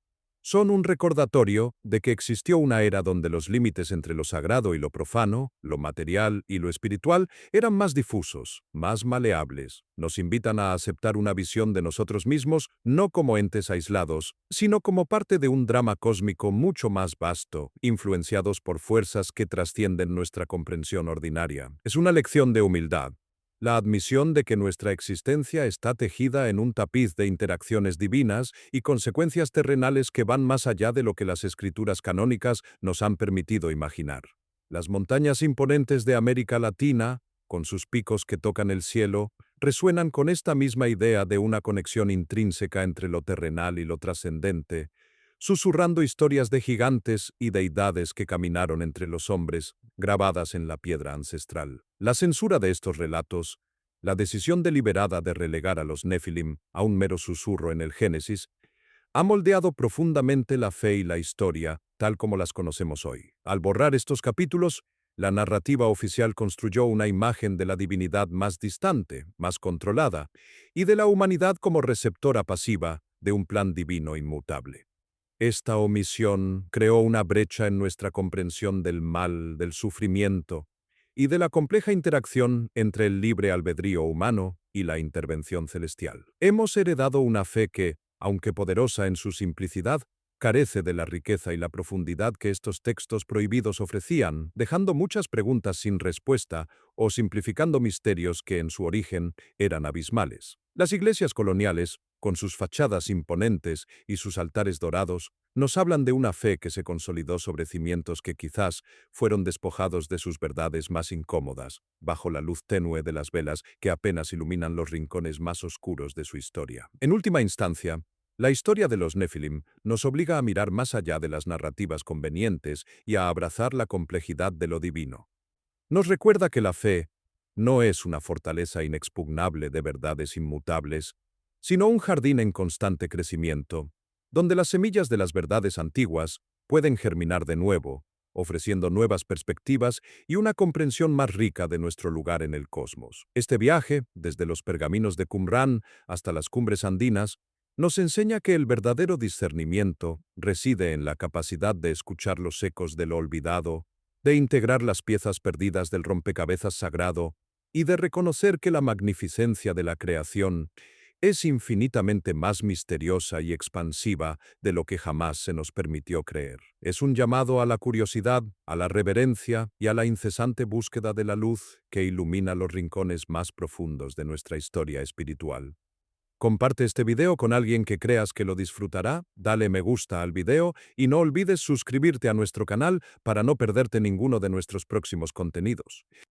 A: Son un recordatorio de que existió una era donde los límites entre lo sagrado y lo profano, lo material y lo espiritual, eran más difusos, más maleables. Nos invitan a aceptar una visión de nosotros mismos no como entes aislados, sino como parte de un drama cósmico mucho más vasto, influenciados por fuerzas que trascienden nuestra comprensión ordinaria. Es una lección de humildad. La admisión de que nuestra existencia está tejida en un tapiz de interacciones divinas y consecuencias terrenales que van más allá de lo que las escrituras canónicas nos han permitido imaginar. Las montañas imponentes de América Latina, con sus picos que tocan el cielo, resuenan con esta misma idea de una conexión intrínseca entre lo terrenal y lo trascendente, susurrando historias de gigantes y deidades que caminaron entre los hombres, grabadas en la piedra ancestral. La censura de estos relatos, la decisión deliberada de relegar a los Nefilim a un mero susurro en el Génesis, ha moldeado profundamente la fe y la historia, tal como las conocemos hoy. Al borrar estos capítulos, la narrativa oficial construyó una imagen de la divinidad más distante, más controlada, y de la humanidad como receptora pasiva de un plan divino inmutable. Esta omisión creó una brecha en nuestra comprensión del mal, del sufrimiento y de la compleja interacción entre el libre albedrío humano y la intervención celestial. Hemos heredado una fe que, aunque poderosa en su simplicidad, carece de la riqueza y la profundidad que estos textos prohibidos ofrecían, dejando muchas preguntas sin respuesta o simplificando misterios que en su origen eran abismales. Las iglesias coloniales, con sus fachadas imponentes y sus altares dorados, nos hablan de una fe que se consolidó sobre cimientos que quizás fueron despojados de sus verdades más incómodas, bajo la luz tenue de las velas que apenas iluminan los rincones más oscuros de su historia. En última instancia, la historia de los Nefilim nos obliga a mirar más allá de las narrativas convenientes y a abrazar la complejidad de lo divino. Nos recuerda que la fe no es una fortaleza inexpugnable de verdades inmutables, sino un jardín en constante crecimiento, donde las semillas de las verdades antiguas pueden germinar de nuevo, ofreciendo nuevas perspectivas y una comprensión más rica de nuestro lugar en el cosmos. Este viaje, desde los pergaminos de Qumrán hasta las cumbres andinas, nos enseña que el verdadero discernimiento reside en la capacidad de escuchar los ecos de lo olvidado, de integrar las piezas perdidas del rompecabezas sagrado y de reconocer que la magnificencia de la creación es infinitamente más misteriosa y expansiva de lo que jamás se nos permitió creer. Es un llamado a la curiosidad, a la reverencia y a la incesante búsqueda de la luz que ilumina los rincones más profundos de nuestra historia espiritual. Comparte este video con alguien que creas que lo disfrutará, dale me gusta al video y no olvides suscribirte a nuestro canal para no perderte ninguno de nuestros próximos contenidos.